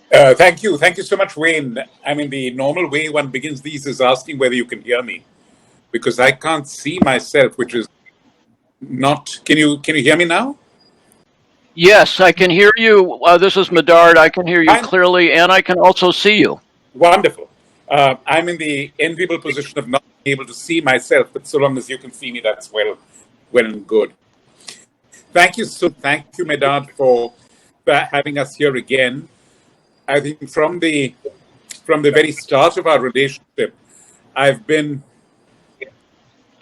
Thank you. Thank you so much, Wayne. I mean, the normal way one begins these is asking whether you can hear me because I can't see myself, which is not. Can you hear me now? Yes, I can hear you. This is Medard. I can hear you I'm clearly, and I can also see you. wonderful. I'm in the enviable position of not being able to see myself, but so long as you can see me, that's well and good. Thank you, Medard, for having us here again. I think from the very start of our relationship, I've been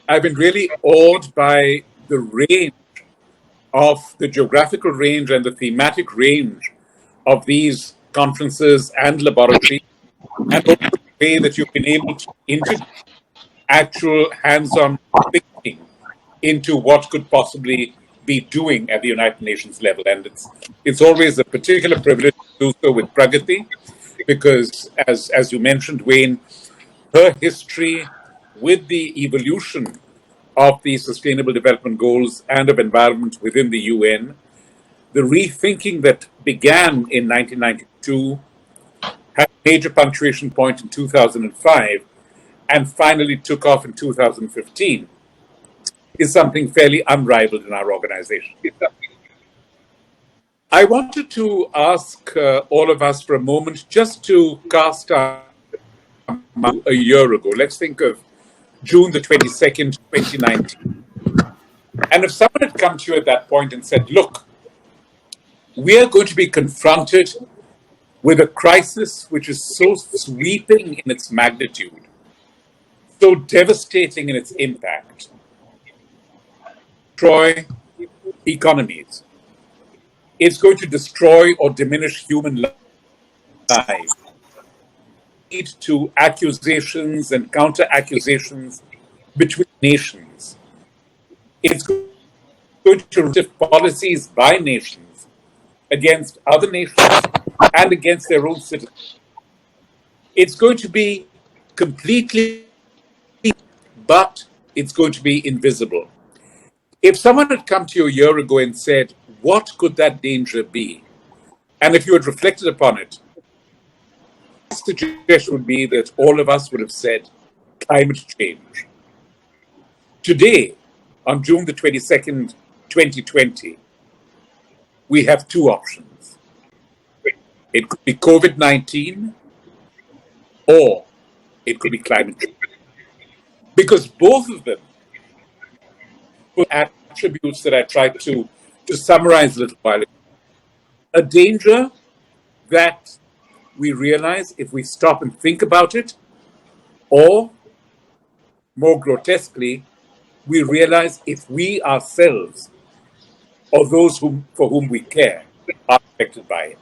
I've been really awed by the range of the geographical range and the thematic range of these conferences and laboratories, and also the way that you've been able to introduce actual hands-on thinking into what could possibly be doing at the United Nations level. And it's always a particular privilege to do so with Pragati, because as you mentioned, Wayne, her history with the evolution of the Sustainable Development Goals and of environment within the UN, the rethinking that began in 1992, had a major punctuation point in 2005, and finally took off in 2015, is something fairly unrivaled in our organization. I wanted to ask all of us for a moment just to cast our mind a year ago. Let's think of June the 22nd, 2019. And if someone had come to you at that point and said, look, we are going to be confronted with a crisis which is so sweeping in its magnitude, so devastating in its impact, destroy economies. It's going to destroy or diminish human lives. Lead to accusations and counter accusations between nations. It's going to shift policies by nations against other nations and against their own citizens. It's going to be completely, but it's going to be invisible. If someone had come to you a year ago and said, what could that danger be? And if you had reflected upon it, the suggestion would be that all of us would have said climate change. Today, on June the 22nd, 2020, we have two options. It could be COVID-19 or it could be climate change. Because both of them have attributes that I tried to summarize a little while ago. A danger that we realize if we stop and think about it, or more grotesquely, we realize if we ourselves or those for whom we care are affected by it.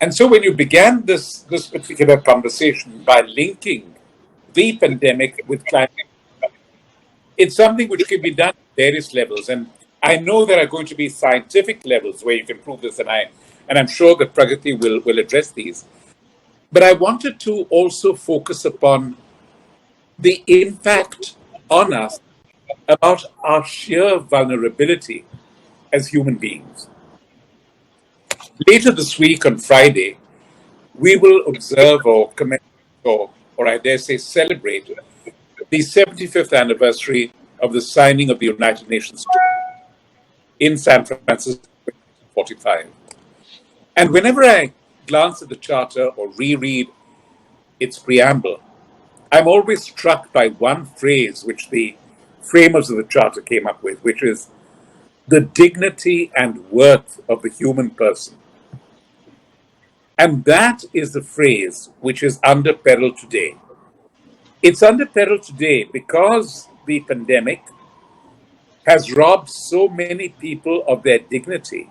And so when you began this particular conversation by linking the pandemic with climate, it's something which can be done at various levels. And I know there are going to be scientific levels where you can prove this, and I'm sure that Pragati will address these. But I wanted to also focus upon the impact on us about our sheer vulnerability as human beings. Later this week on Friday, we will observe or commemorate, or I dare say celebrate, the 75th anniversary of the signing of the United Nations in San Francisco in 1945. And whenever I glance at the Charter or reread its preamble, I'm always struck by one phrase which the framers of the Charter came up with, which is the dignity and worth of the human person. And that is the phrase which is under peril today. It's under peril today because the pandemic has robbed so many people of their dignity.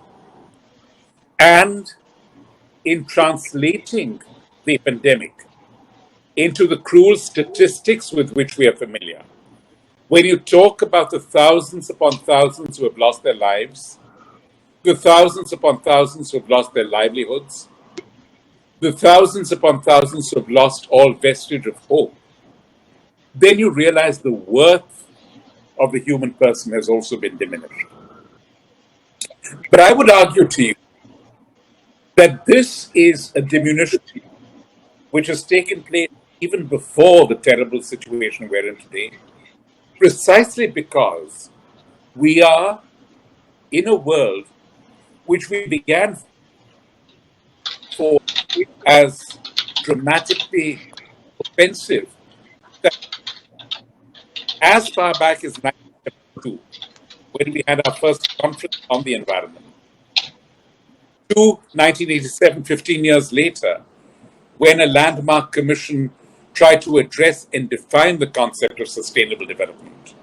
And in translating the pandemic into the cruel statistics with which we are familiar, when you talk about the thousands upon thousands who have lost their lives, the thousands upon thousands who have lost their livelihoods, the thousands upon thousands who have lost all vestige of hope, then you realize the worth of the human person has also been diminished. But I would argue to you that this is a diminution which has taken place even before the terrible situation we're in today, precisely because we are in a world which we began for as dramatically offensive that as far back as 1972, when we had our first conference on the environment, to 1987, 15 years later, when a landmark commission tried to address and define the concept of sustainable development,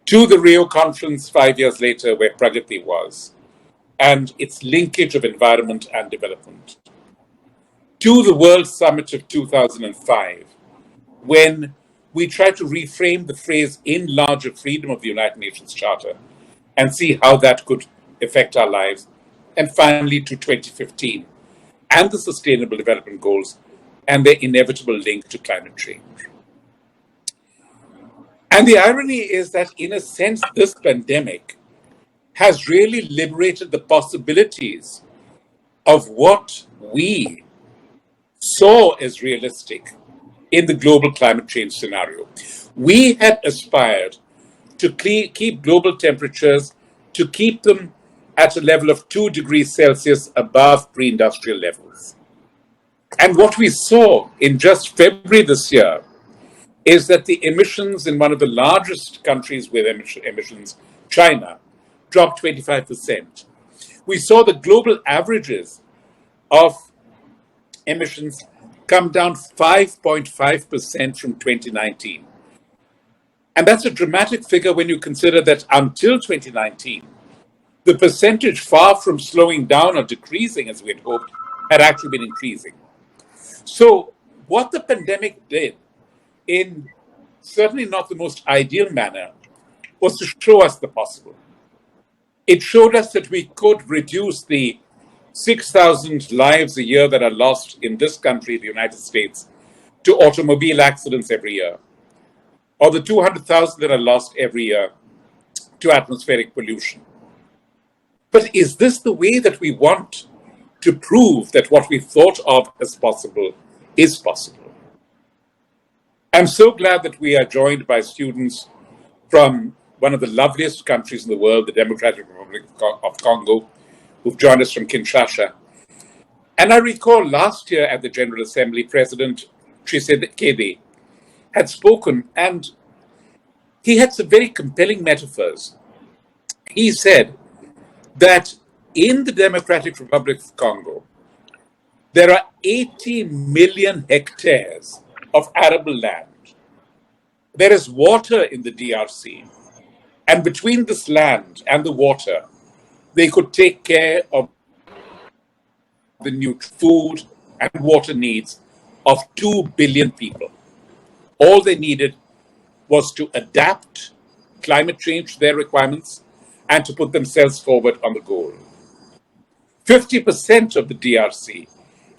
to the Rio conference 5 years later, where Pragati was, and its linkage of environment and development, to the World Summit of 2005, when we tried to reframe the phrase enlarge a freedom of the United Nations Charter and see how that could affect our lives, and finally to 2015 and the Sustainable Development Goals and their inevitable link to climate change. And the irony is that, in a sense, this pandemic has really liberated the possibilities of what we saw as realistic in the global climate change scenario. We had aspired to keep global temperatures, to keep them at a level of 2 degrees Celsius above pre-industrial levels. And what we saw in just February this year is that the emissions in one of the largest countries with emissions, China, dropped 25%. We saw the global averages of emissions come down 5.5% from 2019. And that's a dramatic figure when you consider that until 2019, the percentage, far from slowing down or decreasing as we had hoped, had actually been increasing. So what the pandemic did, in certainly not the most ideal manner, was to show us the possible. It showed us that we could reduce the 6,000 lives a year that are lost in this country, the United States, to automobile accidents every year, or the 200,000 that are lost every year to atmospheric pollution. But is this the way that we want to prove that what we thought of as possible is possible? I'm so glad that we are joined by students from one of the loveliest countries in the world, the Democratic Republic of Congo, who've joined us from Kinshasa. And I recall last year at the General Assembly, President Tshisekedi had spoken, and he had some very compelling metaphors. He said that in the Democratic Republic of Congo, there are 80 million hectares of arable land. There is water in the DRC. And between this land and the water, they could take care of the new food and water needs of 2 billion people. All they needed was to adapt climate change to their requirements and to put themselves forward on the goal. 50% of the DRC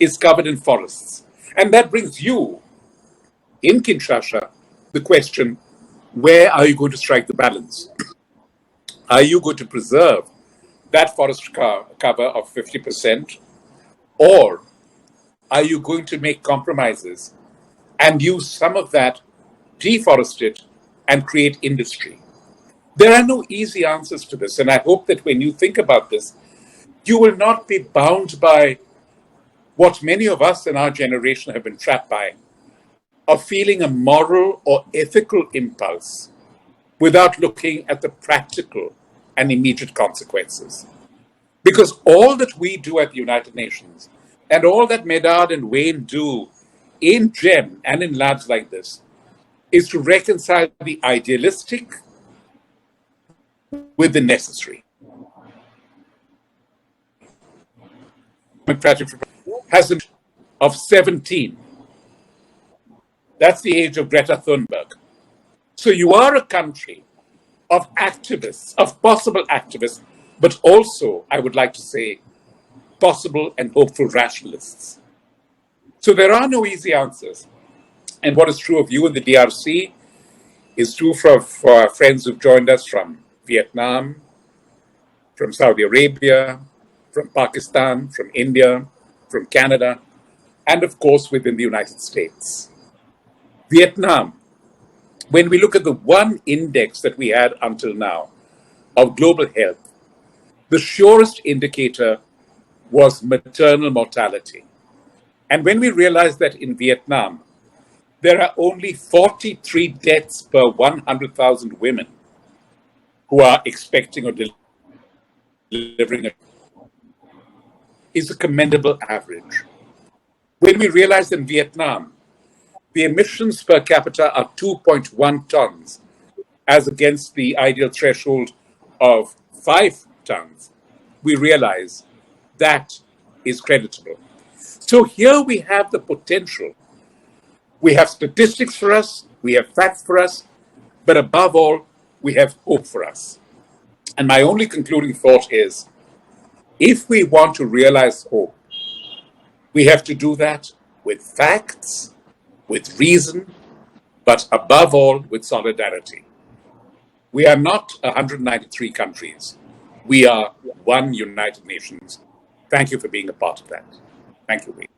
is covered in forests. And that brings you, in Kinshasa, the question, where are you going to strike the balance? Are you going to preserve that forest cover of 50%? Or are you going to make compromises and use some of that, deforest it, and create industry? There are no easy answers to this. And I hope that when you think about this, you will not be bound by what many of us in our generation have been trapped by, of feeling a moral or ethical impulse without looking at the practical and immediate consequences. Because all that we do at the United Nations, and all that Medard and Wayne do in GEM and in labs like this, is to reconcile the idealistic with the necessary. Democratic has an of 17. That's the age of Greta Thunberg. So you are a country of activists, of possible activists, but also, I would like to say, possible and hopeful rationalists. So there are no easy answers. And what is true of you in the DRC is true for our friends who've joined us from Vietnam, from Saudi Arabia, from Pakistan, from India, from Canada, and of course within the United States. Vietnam, when we look at the one index that we had until now of global health, the surest indicator was maternal mortality. And when we realized that in Vietnam, there are only 43 deaths per 100,000 women who are expecting or delivering is a commendable average. When we realized in Vietnam, the emissions per capita are 2.1 tons, as against the ideal threshold of 5 tons, we realize that is creditable. So here we have the potential. We have statistics for us, we have facts for us, but above all, we have hope for us. And my only concluding thought is if we want to realize hope, we have to do that with facts, with reason, but above all, with solidarity. We are not 193 countries. We are one United Nations. Thank you for being a part of that. Thank you, Wade.